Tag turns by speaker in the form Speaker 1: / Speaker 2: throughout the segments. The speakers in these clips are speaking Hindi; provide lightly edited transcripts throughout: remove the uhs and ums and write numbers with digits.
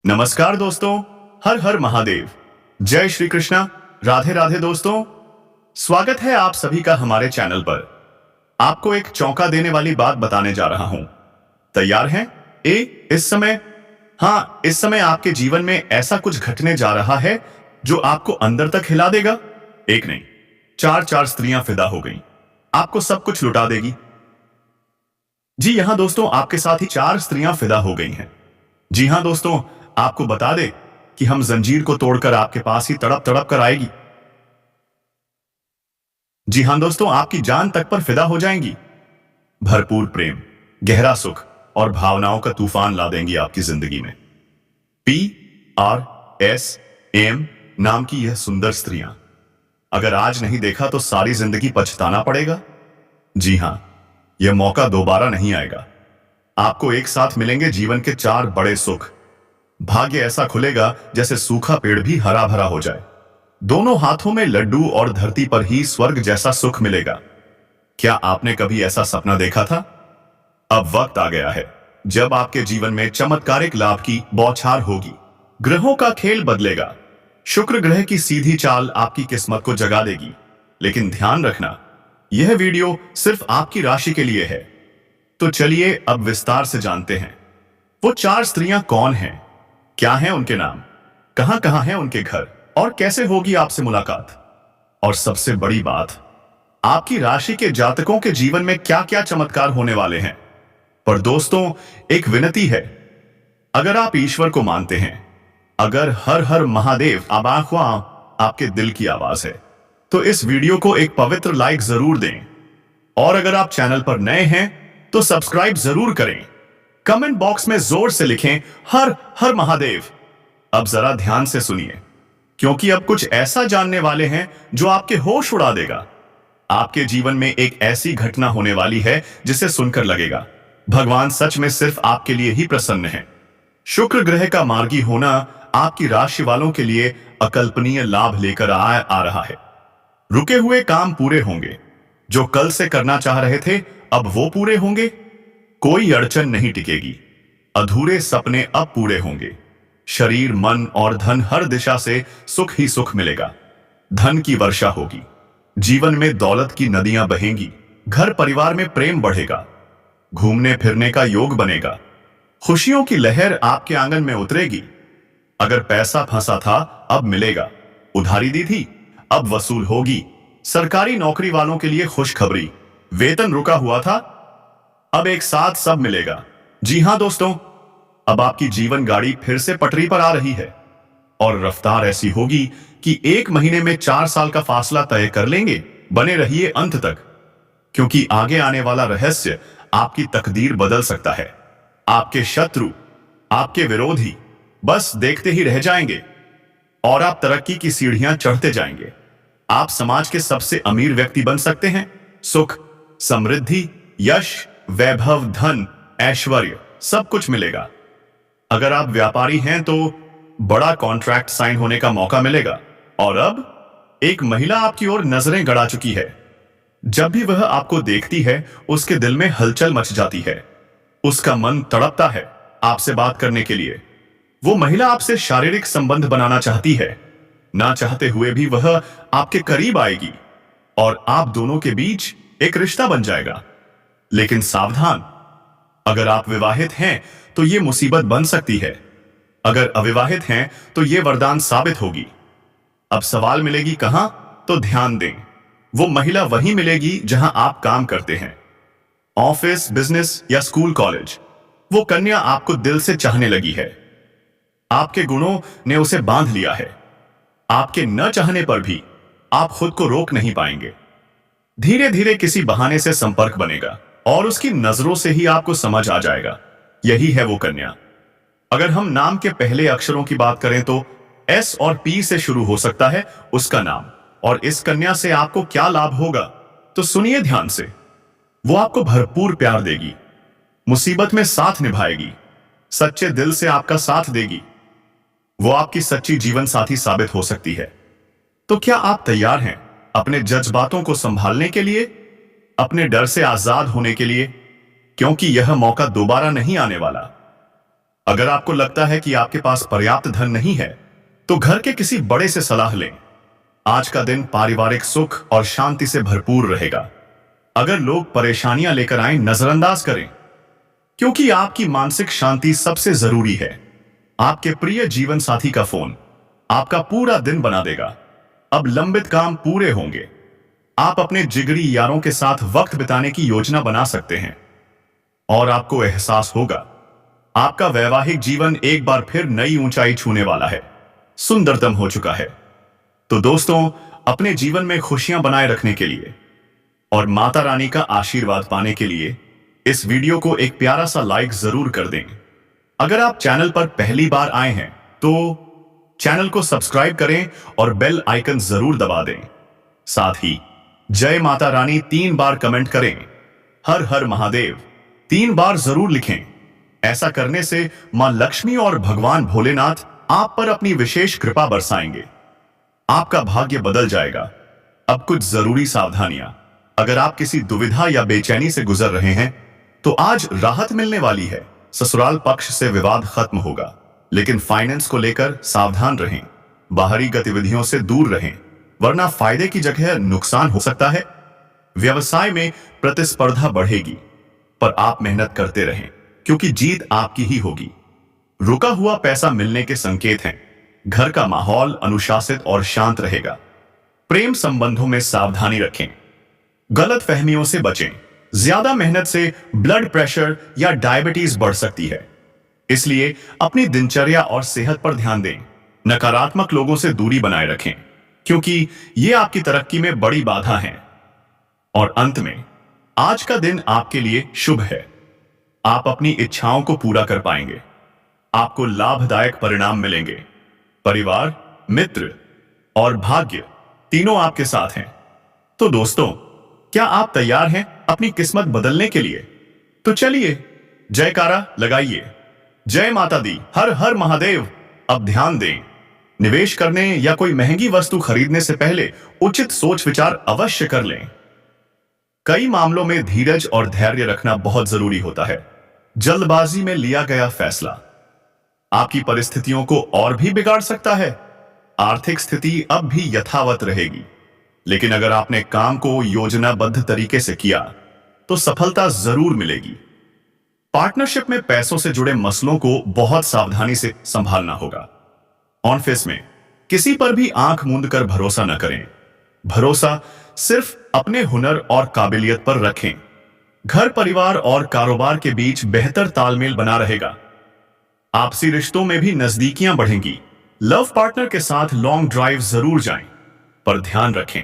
Speaker 1: नमस्कार दोस्तों, हर हर महादेव। जय श्री कृष्णा। राधे राधे दोस्तों, स्वागत है आप सभी का हमारे चैनल पर। आपको एक चौंका देने वाली बात बताने जा रहा हूं। तैयार हैं? इस समय आपके जीवन में ऐसा कुछ घटने जा रहा है जो आपको अंदर तक हिला देगा। एक नहीं, चार चार स्त्रियां फिदा हो गईं। आपको सब कुछ लुटा देगी। जी हां दोस्तों, आपके साथ ही चार स्त्रियां फिदा हो गई हैं। जी हां दोस्तों, आपको बता दे कि हम जंजीर को तोड़कर आपके पास ही तड़प तड़प कर आएगी। जी हां दोस्तों, आपकी जान तक पर फिदा हो जाएंगी। भरपूर प्रेम, गहरा सुख और भावनाओं का तूफान ला देंगी आपकी जिंदगी में। PRSM नाम की यह सुंदर स्त्रियां, अगर आज नहीं देखा तो सारी जिंदगी पछताना पड़ेगा। जी हां, यह मौका दोबारा नहीं आएगा। आपको एक साथ मिलेंगे जीवन के चार बड़े सुख। भाग्य ऐसा खुलेगा जैसे सूखा पेड़ भी हरा भरा हो जाए। दोनों हाथों में लड्डू और धरती पर ही स्वर्ग जैसा सुख मिलेगा। क्या आपने कभी ऐसा सपना देखा था? अब वक्त आ गया है जब आपके जीवन में चमत्कारिक लाभ की बौछार होगी। ग्रहों का खेल बदलेगा। शुक्र ग्रह की सीधी चाल आपकी किस्मत को जगा देगी। लेकिन ध्यान रखना, यह वीडियो सिर्फ आपकी राशि के लिए है। तो चलिए अब विस्तार से जानते हैं वो चार स्त्रियां कौन हैं, क्या हैं उनके नाम, कहां कहां हैं उनके घर और कैसे होगी आपसे मुलाकात। और सबसे बड़ी बात, आपकी राशि के जातकों के जीवन में क्या क्या चमत्कार होने वाले हैं। पर दोस्तों, एक विनती है, अगर आप ईश्वर को मानते हैं, अगर हर हर महादेव आबाख्वा आपके दिल की आवाज है, तो इस वीडियो को एक पवित्र लाइक जरूर दें। और अगर आप चैनल पर नए हैं तो सब्सक्राइब जरूर करें। कमेंट बॉक्स में जोर से लिखें हर हर महादेव। अब जरा ध्यान से सुनिए, क्योंकि अब कुछ ऐसा जानने वाले हैं जो आपके होश उड़ा देगा। आपके जीवन में एक ऐसी घटना होने वाली है जिसे सुनकर लगेगा भगवान सच में सिर्फ आपके लिए ही प्रसन्न है। शुक्र ग्रह का मार्गी होना आपकी राशि वालों के लिए अकल्पनीय लाभ लेकर आ रहा है। रुके हुए काम पूरे होंगे। जो कल से करना चाह रहे थे अब वो पूरे होंगे। कोई अड़चन नहीं टिकेगी। अधूरे सपने अब पूरे होंगे। शरीर, मन और धन हर दिशा से सुख ही सुख मिलेगा। धन की वर्षा होगी। जीवन में दौलत की नदियां बहेंगी। घर परिवार में प्रेम बढ़ेगा। घूमने फिरने का योग बनेगा। खुशियों की लहर आपके आंगन में उतरेगी। अगर पैसा फंसा था अब मिलेगा। उधारी दी थी अब वसूल होगी। सरकारी नौकरी वालों के लिए खुशखबरी, वेतन रुका हुआ था अब एक साथ सब मिलेगा। जी हां दोस्तों, अब आपकी जीवन गाड़ी फिर से पटरी पर आ रही है और रफ्तार ऐसी होगी कि 1 महीने में 4 साल का फासला तय कर लेंगे। बने रहिए अंत तक, क्योंकि आगे आने वाला रहस्य आपकी तकदीर बदल सकता है। आपके शत्रु, आपके विरोधी बस देखते ही रह जाएंगे और आप तरक्की की सीढ़ियां चढ़ते जाएंगे। आप समाज के सबसे अमीर व्यक्ति बन सकते हैं। सुख, समृद्धि, यश, वैभव, धन, ऐश्वर्य सब कुछ मिलेगा। अगर आप व्यापारी हैं तो बड़ा कॉन्ट्रैक्ट साइन होने का मौका मिलेगा। और अब एक महिला आपकी ओर नजरें गड़ा चुकी है। जब भी वह आपको देखती है उसके दिल में हलचल मच जाती है। उसका मन तड़पता है आपसे बात करने के लिए। वो महिला आपसे शारीरिक संबंध बनाना चाहती है। ना चाहते हुए भी वह आपके करीब आएगी और आप दोनों के बीच एक रिश्ता बन जाएगा। लेकिन सावधान, अगर आप विवाहित हैं तो यह मुसीबत बन सकती है। अगर अविवाहित हैं तो यह वरदान साबित होगी। अब सवाल मिलेगी कहां, तो ध्यान दें, वो महिला वहीं मिलेगी जहां आप काम करते हैं। ऑफिस, बिजनेस या स्कूल, कॉलेज। वो कन्या आपको दिल से चाहने लगी है। आपके गुणों ने उसे बांध लिया है। आपके न चाहने पर भी आप खुद को रोक नहीं पाएंगे। धीरे धीरे किसी बहाने से संपर्क बनेगा और उसकी नजरों से ही आपको समझ आ जाएगा यही है वो कन्या। अगर हम नाम के पहले अक्षरों की बात करें तो S और P से शुरू हो सकता है उसका नाम। और इस कन्या से आपको क्या लाभ होगा, तो सुनिए ध्यान से। वो आपको भरपूर प्यार देगी, मुसीबत में साथ निभाएगी, सच्चे दिल से आपका साथ देगी। वो आपकी सच्ची जीवन साथी साबित हो सकती है। तो क्या आप तैयार हैं अपने जज्बातों को संभालने के लिए, अपने डर से आजाद होने के लिए? क्योंकि यह मौका दोबारा नहीं आने वाला। अगर आपको लगता है कि आपके पास पर्याप्त धन नहीं है तो घर के किसी बड़े से सलाह लें। आज का दिन पारिवारिक सुख और शांति से भरपूर रहेगा। अगर लोग परेशानियां लेकर आए, नजरअंदाज करें, क्योंकि आपकी मानसिक शांति सबसे जरूरी है। आपके प्रिय जीवन साथी का फोन आपका पूरा दिन बना देगा। अब लंबित काम पूरे होंगे। आप अपने जिगरी यारों के साथ वक्त बिताने की योजना बना सकते हैं और आपको एहसास होगा आपका वैवाहिक जीवन एक बार फिर नई ऊंचाई छूने वाला है, सुंदरतम हो चुका है। तो दोस्तों, अपने जीवन में खुशियां बनाए रखने के लिए और माता रानी का आशीर्वाद पाने के लिए इस वीडियो को एक प्यारा सा लाइक जरूर कर दें। अगर आप चैनल पर पहली बार आए हैं तो चैनल को सब्सक्राइब करें और बेल आइकन जरूर दबा दें। साथ ही जय माता रानी 3 बार कमेंट करें। हर हर महादेव 3 बार जरूर लिखें। ऐसा करने से मां लक्ष्मी और भगवान भोलेनाथ आप पर अपनी विशेष कृपा बरसाएंगे। आपका भाग्य बदल जाएगा। अब कुछ जरूरी सावधानियां। अगर आप किसी दुविधा या बेचैनी से गुजर रहे हैं तो आज राहत मिलने वाली है। ससुराल पक्ष से विवाद खत्म होगा, लेकिन फाइनेंस को लेकर सावधान रहें। बाहरी गतिविधियों से दूर रहें, वरना फायदे की जगह नुकसान हो सकता है। व्यवसाय में प्रतिस्पर्धा बढ़ेगी, पर आप मेहनत करते रहें, क्योंकि जीत आपकी ही होगी। रुका हुआ पैसा मिलने के संकेत हैं। घर का माहौल अनुशासित और शांत रहेगा। प्रेम संबंधों में सावधानी रखें, गलत फहमियों से बचें। ज्यादा मेहनत से ब्लड प्रेशर या डायबिटीज बढ़ सकती है, इसलिए अपनी दिनचर्या और सेहत पर ध्यान दें। नकारात्मक लोगों से दूरी बनाए रखें, क्योंकि ये आपकी तरक्की में बड़ी बाधा हैं। और अंत में, आज का दिन आपके लिए शुभ है। आप अपनी इच्छाओं को पूरा कर पाएंगे। आपको लाभदायक परिणाम मिलेंगे। परिवार, मित्र और भाग्य तीनों आपके साथ हैं। तो दोस्तों, क्या आप तैयार हैं अपनी किस्मत बदलने के लिए? तो चलिए जयकारा लगाइए। जय माता दी, हर हर महादेव। अब ध्यान दें, निवेश करने या कोई महंगी वस्तु खरीदने से पहले उचित सोच विचार अवश्य कर लें। कई मामलों में धीरज और धैर्य रखना बहुत जरूरी होता है। जल्दबाजी में लिया गया फैसला आपकी परिस्थितियों को और भी बिगाड़ सकता है। आर्थिक स्थिति अब भी यथावत रहेगी, लेकिन अगर आपने काम को योजनाबद्ध तरीके से किया तो सफलता जरूर मिलेगी। पार्टनरशिप में पैसों से जुड़े मसलों को बहुत सावधानी से संभालना होगा। ऑफिस में किसी पर भी आंख मूंद कर भरोसा न करें। भरोसा सिर्फ अपने हुनर और काबिलियत पर रखें। घर, परिवार और कारोबार के बीच बेहतर तालमेल बना रहेगा। आपसी रिश्तों में भी नजदीकियां बढ़ेंगी। लव पार्टनर के साथ लॉन्ग ड्राइव जरूर जाएं, पर ध्यान रखें,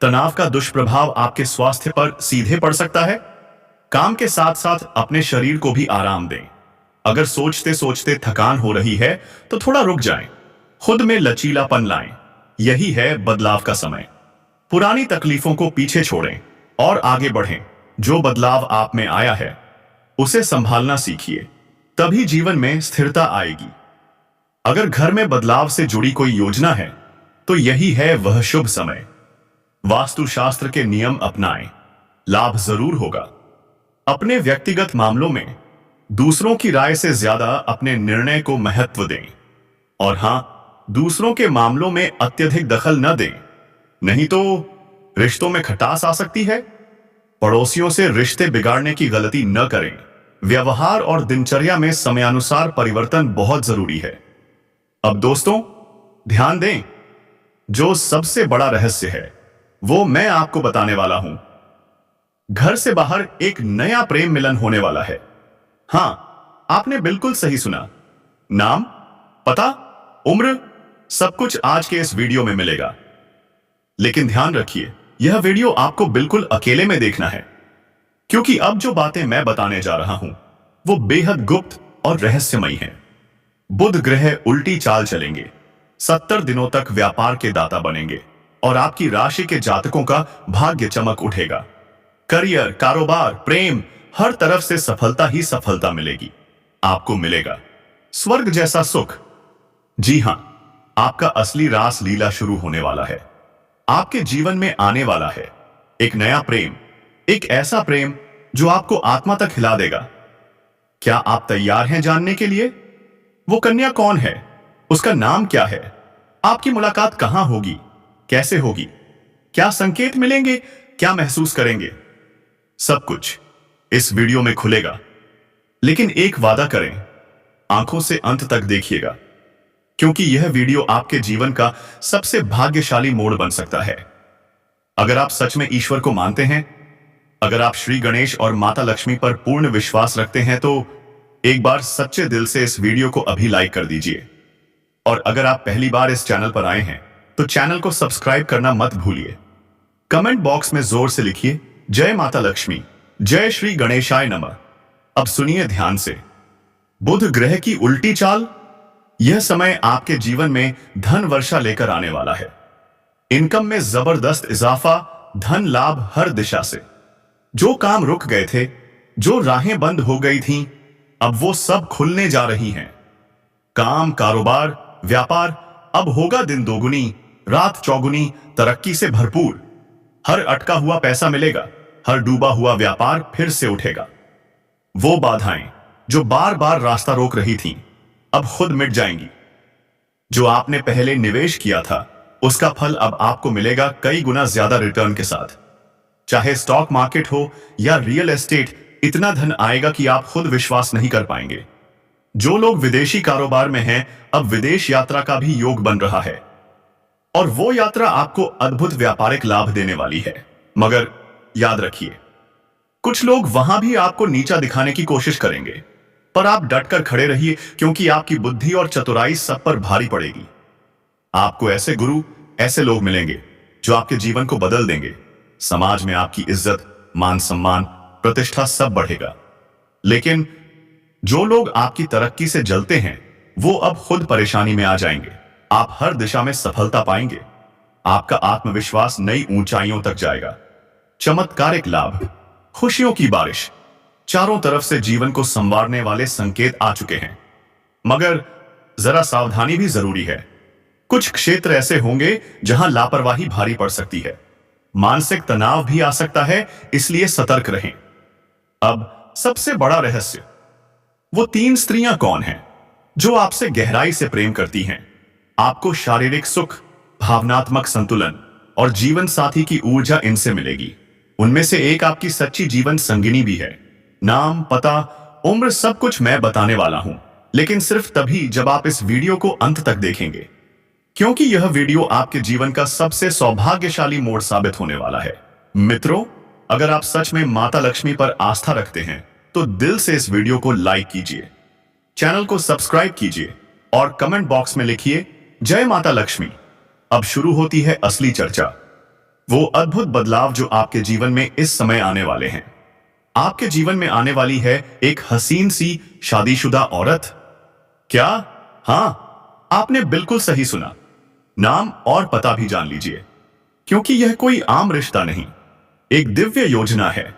Speaker 1: तनाव का दुष्प्रभाव आपके स्वास्थ्य पर सीधे पड़ सकता है। काम के साथ साथ अपने शरीर को भी आराम दें। अगर सोचते सोचते थकान हो रही है तो थोड़ा रुक जाएं। खुद में लचीलापन लाएं। यही है बदलाव का समय। पुरानी तकलीफों को पीछे छोड़ें और आगे बढ़ें। जो बदलाव आप में आया है उसे संभालना सीखिए, तभी जीवन में स्थिरता आएगी। अगर घर में बदलाव से जुड़ी कोई योजना है तो यही है वह शुभ समय। वास्तुशास्त्र के नियम अपनाएं, लाभ जरूर होगा। अपने व्यक्तिगत मामलों में दूसरों की राय से ज्यादा अपने निर्णय को महत्व दें। और हां, दूसरों के मामलों में अत्यधिक दखल न दें, नहीं तो रिश्तों में खटास आ सकती है। पड़ोसियों से रिश्ते बिगाड़ने की गलती न करें। व्यवहार और दिनचर्या में समयानुसार परिवर्तन बहुत जरूरी है। अब दोस्तों, ध्यान दें, जो सबसे बड़ा रहस्य है वो मैं आपको बताने वाला हूं। घर से बाहर एक नया प्रेम मिलन होने वाला है। हां, आपने बिल्कुल सही सुना। नाम, पता, उम्र, सब कुछ आज के इस वीडियो में मिलेगा। लेकिन ध्यान रखिए, यह वीडियो आपको बिल्कुल अकेले में देखना है, क्योंकि अब जो बातें मैं बताने जा रहा हूं वो बेहद गुप्त और रहस्यमयी हैं। बुध ग्रह उल्टी चाल चलेंगे। 70 दिनों तक व्यापार के दाता बनेंगे और आपकी राशि के जातकों का भाग्य चमक उठेगा। करियर, कारोबार, प्रेम, हर तरफ से सफलता ही सफलता मिलेगी। आपको मिलेगा स्वर्ग जैसा सुख। जी हां, आपका असली रास लीला शुरू होने वाला है। आपके जीवन में आने वाला है एक नया प्रेम, एक ऐसा प्रेम जो आपको आत्मा तक हिला देगा। क्या आप तैयार हैं जानने के लिए? वो कन्या कौन है, उसका नाम क्या है, आपकी मुलाकात कहां होगी, कैसे होगी, क्या संकेत मिलेंगे, क्या महसूस करेंगे, सब कुछ इस वीडियो में खुलेगा। लेकिन एक वादा करें, आंखों से अंत तक देखिएगा, क्योंकि यह वीडियो आपके जीवन का सबसे भाग्यशाली मोड़ बन सकता है। अगर आप सच में ईश्वर को मानते हैं, अगर आप श्री गणेश और माता लक्ष्मी पर पूर्ण विश्वास रखते हैं, तो एक बार सच्चे दिल से इस वीडियो को अभी लाइक कर दीजिए। और अगर आप पहली बार इस चैनल पर आए हैं तो चैनल को सब्सक्राइब करना मत भूलिए। कमेंट बॉक्स में जोर से लिखिए, जय माता लक्ष्मी, जय श्री गणेशाय नमः। अब सुनिए ध्यान से। बुध ग्रह की उल्टी चाल। यह समय आपके जीवन में धन वर्षा लेकर आने वाला है। इनकम में जबरदस्त इजाफा, धन लाभ हर दिशा से। जो काम रुक गए थे, जो राहें बंद हो गई थीं, अब वो सब खुलने जा रही हैं। काम, कारोबार, व्यापार अब होगा दिन दोगुनी रात चौगुनी तरक्की से भरपूर। हर अटका हुआ पैसा मिलेगा, हर डूबा हुआ व्यापार फिर से उठेगा। वो बाधाएं जो बार बार रास्ता रोक रही थीं, अब खुद मिट जाएंगी। जो आपने पहले निवेश किया था, उसका फल अब आपको मिलेगा कई गुना ज्यादा रिटर्न के साथ। चाहे स्टॉक मार्केट हो या रियल एस्टेट, इतना धन आएगा कि आप खुद विश्वास नहीं कर पाएंगे। जो लोग विदेशी कारोबार में हैं, अब विदेश यात्रा का भी योग बन रहा है, और वो यात्रा आपको अद्भुत व्यापारिक लाभ देने वाली है। मगर याद रखिए, कुछ लोग वहां भी आपको नीचा दिखाने की कोशिश करेंगे, पर आप डटकर खड़े रहिए, क्योंकि आपकी बुद्धि और चतुराई सब पर भारी पड़ेगी। आपको ऐसे गुरु, ऐसे लोग मिलेंगे जो आपके जीवन को बदल देंगे। समाज में आपकी इज्जत, मान सम्मान, प्रतिष्ठा सब बढ़ेगा। लेकिन जो लोग आपकी तरक्की से जलते हैं, वो अब खुद परेशानी में आ जाएंगे। आप हर दिशा में सफलता पाएंगे, आपका आत्मविश्वास नई ऊंचाइयों तक जाएगा। चमत्कारिक लाभ, खुशियों की बारिश, चारों तरफ से जीवन को संवारने वाले संकेत आ चुके हैं। मगर जरा सावधानी भी जरूरी है। कुछ क्षेत्र ऐसे होंगे जहां लापरवाही भारी पड़ सकती है, मानसिक तनाव भी आ सकता है, इसलिए सतर्क रहें। अब सबसे बड़ा रहस्य, वो 3 स्त्रियां कौन हैं जो आपसे गहराई से प्रेम करती हैं, आपको शारीरिक सुख, भावनात्मक संतुलन और जीवन साथी की ऊर्जा इनसे मिलेगी। उनमें से एक आपकी सच्ची जीवन संगिनी भी है। नाम, पता, उम्र सब कुछ मैं बताने वाला हूं, लेकिन सिर्फ तभी जब आप इस वीडियो को अंत तक देखेंगे, क्योंकि यह वीडियो आपके जीवन का सबसे सौभाग्यशाली मोड़ साबित होने वाला है। मित्रों, अगर आप सच में माता लक्ष्मी पर आस्था रखते हैं, तो दिल से इस वीडियो को लाइक कीजिए, चैनल को सब्सक्राइब कीजिए और कमेंट बॉक्स में लिखिए, जय माता लक्ष्मी। अब शुरू होती है असली चर्चा, वो अद्भुत बदलाव जो आपके जीवन में इस समय आने वाले हैं। आपके जीवन में आने वाली है एक हसीन सी शादीशुदा औरत। क्या? हां, आपने बिल्कुल सही सुना। नाम और पता भी जान लीजिए, क्योंकि यह कोई आम रिश्ता नहीं, एक दिव्य योजना है।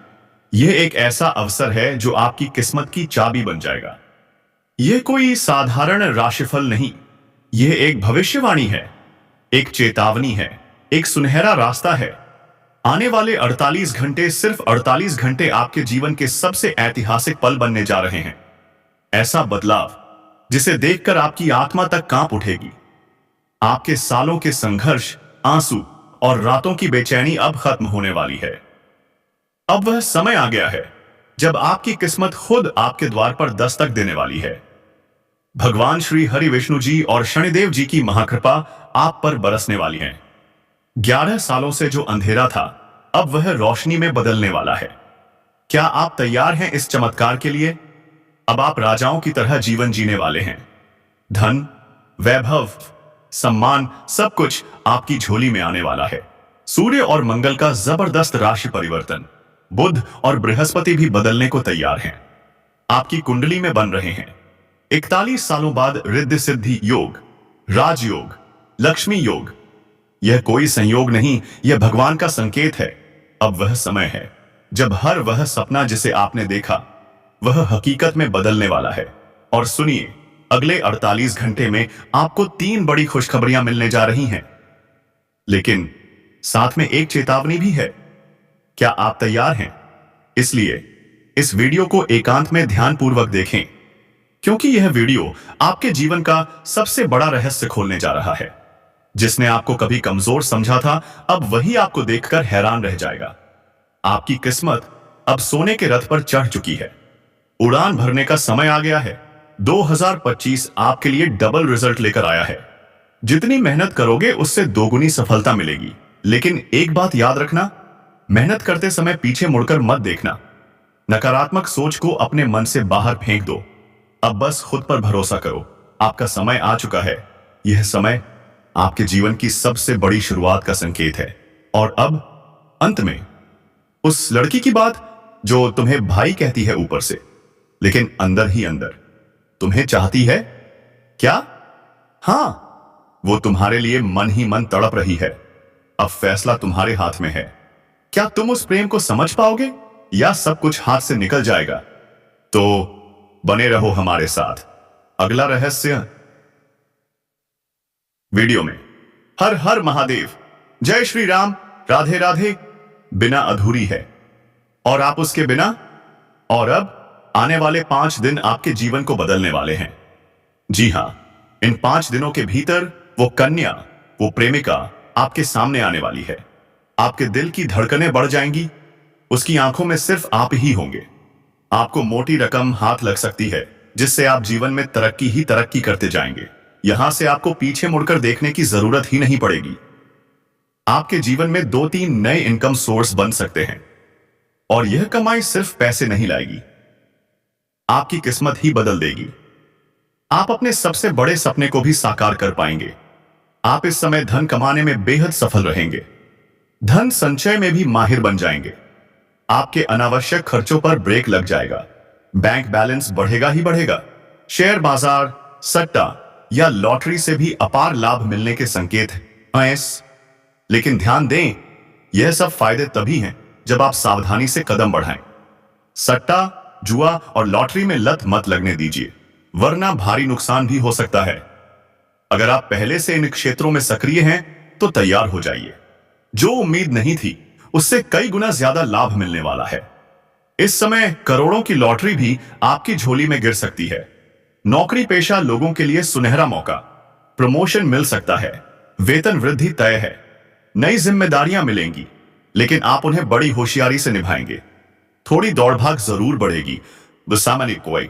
Speaker 1: यह एक ऐसा अवसर है जो आपकी किस्मत की चाबी बन जाएगा। यह कोई साधारण राशिफल नहीं, यह एक भविष्यवाणी है, एक चेतावनी है, एक सुनहरा रास्ता है। आने वाले 48 घंटे, सिर्फ 48 घंटे आपके जीवन के सबसे ऐतिहासिक पल बनने जा रहे हैं। ऐसा बदलाव जिसे देखकर आपकी आत्मा तक कांप उठेगी। आपके सालों के संघर्ष, आंसू और रातों की बेचैनी अब खत्म होने वाली है। अब वह समय आ गया है जब आपकी किस्मत खुद आपके द्वार पर दस्तक देने वाली है। भगवान श्री हरि विष्णु जी और शनिदेव जी की महाकृपा आप पर बरसने वाली है। 11 सालों से जो अंधेरा था, अब वह रोशनी में बदलने वाला है। क्या आप तैयार हैं इस चमत्कार के लिए? अब आप राजाओं की तरह जीवन जीने वाले हैं। धन, वैभव, सम्मान, सब कुछ आपकी झोली में आने वाला है। सूर्य और मंगल का जबरदस्त राशि परिवर्तन, बुध और बृहस्पति भी बदलने को तैयार हैं। आपकी कुंडली में बन रहे हैं 41 सालों बाद रिद्धि सिद्धि योग, राजयोग, लक्ष्मी योग। यह कोई संयोग नहीं, यह भगवान का संकेत है। अब वह समय है जब हर वह सपना जिसे आपने देखा, वह हकीकत में बदलने वाला है। और सुनिए, अगले 48 घंटे में आपको 3 बड़ी खुशखबरियां मिलने जा रही हैं। लेकिन साथ में एक चेतावनी भी है। क्या आप तैयार हैं? इसलिए इस वीडियो को एकांत में ध्यानपूर्वक देखें, क्योंकि यह वीडियो आपके जीवन का सबसे बड़ा रहस्य खोलने जा रहा है। जिसने आपको कभी कमजोर समझा था, अब वही आपको देखकर हैरान रह जाएगा। आपकी किस्मत अब सोने के रथ पर चढ़ चुकी है। उड़ान भरने का समय आ गया है। 2025 आपके लिए डबल रिजल्ट लेकर आया है। जितनी मेहनत करोगे उससे दोगुनी सफलता मिलेगी। लेकिन एक बात याद रखना, मेहनत करते समय पीछे मुड़कर मत देखना। नकारात्मक सोच को अपने मन से बाहर फेंक दो। अब बस खुद पर भरोसा करो। आपका समय आ चुका है। यह समय आपके जीवन की सबसे बड़ी शुरुआत का संकेत है। और अब अंत में उस लड़की की बात जो तुम्हें भाई कहती है ऊपर से, लेकिन अंदर ही अंदर तुम्हें चाहती है क्या? हां, वो तुम्हारे लिए मन ही मन तड़प रही है। अब फैसला तुम्हारे हाथ में है। क्या तुम उस प्रेम को समझ पाओगे या सब कुछ हाथ से निकल जाएगा? तो बने रहो हमारे साथ। अगला रहस्य वीडियो में। हर हर महादेव, जय श्री राम, राधे राधे बिना अधूरी है और आप उसके बिना। और अब आने वाले 5 दिन आपके जीवन को बदलने वाले हैं। जी हां, इन 5 दिनों के भीतर वो कन्या, वो प्रेमिका आपके सामने आने वाली है। आपके दिल की धड़कनें बढ़ जाएंगी। उसकी आंखों में सिर्फ आप ही होंगे। आपको मोटी रकम हाथ लग सकती है जिससे आप जीवन में तरक्की ही तरक्की करते जाएंगे। यहां से आपको पीछे मुड़कर देखने की जरूरत ही नहीं पड़ेगी। आपके जीवन में 2-3 नए इनकम सोर्स बन सकते हैं और यह कमाई सिर्फ पैसे नहीं लाएगी, आपकी किस्मत ही बदल देगी। आप अपने सबसे बड़े सपने को भी साकार कर पाएंगे। आप इस समय धन कमाने में बेहद सफल रहेंगे। धन संचय में भी माहिर बन जाएंगे। आपके अनावश्यक खर्चों पर ब्रेक लग जाएगा। बैंक बैलेंस बढ़ेगा ही बढ़ेगा। शेयर बाजार, सट्टा या लॉटरी से भी अपार लाभ मिलने के संकेत हैं। लेकिन ध्यान दें, यह सब फायदे तभी हैं जब आप सावधानी से कदम बढ़ाएं। सट्टा, जुआ और लॉटरी में लत मत लगने दीजिए, वरना भारी नुकसान भी हो सकता है। अगर आप पहले से इन क्षेत्रों में सक्रिय हैं तो तैयार हो जाइए। जो उम्मीद नहीं थी उससे कई गुना ज्यादा लाभ मिलने वाला है। इस समय करोड़ों की लॉटरी भी आपकी झोली में गिर सकती है। नौकरी पेशा लोगों के लिए सुनहरा मौका, प्रमोशन मिल सकता है, वेतन वृद्धि तय है, नई जिम्मेदारियां मिलेंगी, लेकिन आप उन्हें बड़ी होशियारी से निभाएंगे। थोड़ी दौड़ भाग जरूर बढ़ेगी, सामान्य कोई,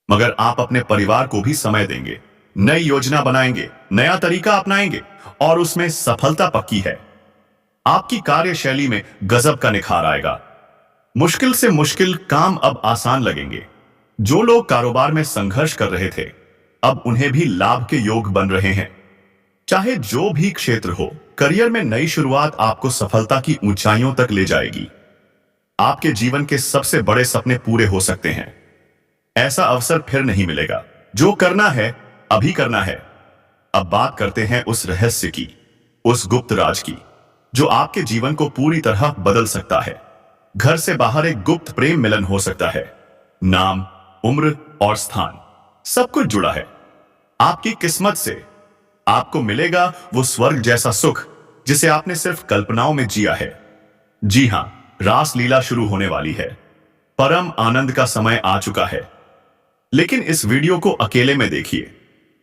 Speaker 1: मगर आप अपने परिवार को भी समय देंगे, नई योजना बनाएंगे, नया तरीका अपनाएंगे और उसमें सफलता पक्की है। आपकी कार्यशैली में गजब का निखार आएगा। मुश्किल से मुश्किल काम अब आसान लगेंगे। जो लोग कारोबार में संघर्ष कर रहे थे, अब उन्हें भी लाभ के योग बन रहे हैं। चाहे जो भी क्षेत्र हो, करियर में नई शुरुआत आपको सफलता की ऊंचाइयों तक ले जाएगी। आपके जीवन के सबसे बड़े सपने पूरे हो सकते हैं। ऐसा अवसर फिर नहीं मिलेगा। जो करना है अभी करना है। अब बात करते हैं उस रहस्य की, उस गुप्त राज की, जो आपके जीवन को पूरी तरह बदल सकता है। घर से बाहर एक गुप्त प्रेम मिलन हो सकता है। नाम, उम्र और स्थान सब कुछ जुड़ा है। आपकी किस्मत से आपको मिलेगा वो स्वर्ग जैसा सुख जिसे आपने सिर्फ कल्पनाओं में जिया है। जी हां, रास लीला शुरू होने वाली है। परम आनंद का समय आ चुका है। लेकिन इस वीडियो को अकेले में देखिए,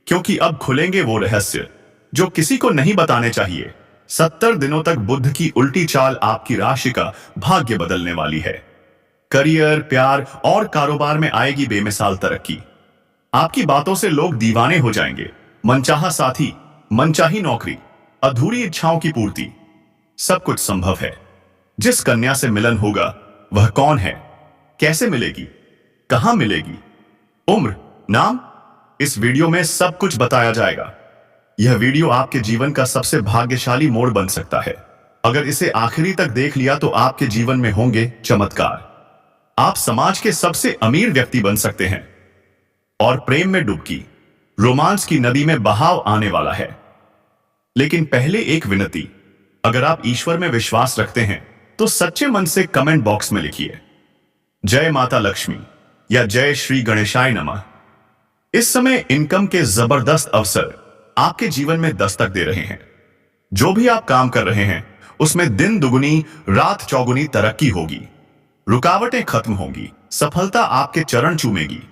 Speaker 1: क्योंकि अब खुलेंगे वो रहस्य जो किसी को नहीं बताने चाहिए। 70 दिनों तक बुध की उल्टी चाल आपकी राशि का भाग्य बदलने वाली है। करियर, प्यार और कारोबार में आएगी बेमिसाल तरक्की। आपकी बातों से लोग दीवाने हो जाएंगे। मनचाहा साथी, मनचाही नौकरी, अधूरी इच्छाओं की पूर्ति, सब कुछ संभव है। जिस कन्या से मिलन होगा वह कौन है, कैसे मिलेगी, कहां मिलेगी, उम्र, नाम, इस वीडियो में सब कुछ बताया जाएगा। यह वीडियो आपके जीवन का सबसे भाग्यशाली मोड़ बन सकता है। अगर इसे आखिरी तक देख लिया तो आपके जीवन में होंगे चमत्कार। आप समाज के सबसे अमीर व्यक्ति बन सकते हैं और प्रेम में डुबकी, रोमांस की नदी में बहाव आने वाला है। लेकिन पहले एक विनती, अगर आप ईश्वर में विश्वास रखते हैं तो सच्चे मन से कमेंट बॉक्स में लिखिए जय माता लक्ष्मी या जय श्री गणेशाय नमः। इस समय इनकम के जबरदस्त अवसर आपके जीवन में दस्तक दे रहे हैं। जो भी आप काम कर रहे हैं उसमें दिन दुगुनी रात चौगुनी तरक्की होगी। रुकावटें खत्म होंगी, सफलता आपके चरण चूमेगी।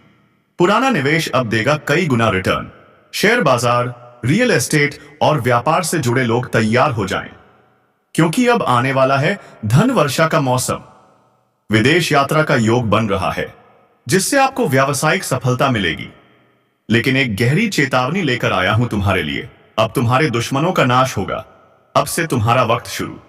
Speaker 1: पुराना निवेश अब देगा कई गुना रिटर्न। शेयर बाजार, रियल एस्टेट और व्यापार से जुड़े लोग तैयार हो जाएं, क्योंकि अब आने वाला है धन वर्षा का मौसम। विदेश यात्रा का योग बन रहा है, जिससे आपको व्यावसायिक सफलता मिलेगी। लेकिन एक गहरी चेतावनी लेकर आया हूं तुम्हारे लिए। अब तुम्हारे दुश्मनों का नाश होगा। अब से तुम्हारा वक्त शुरू।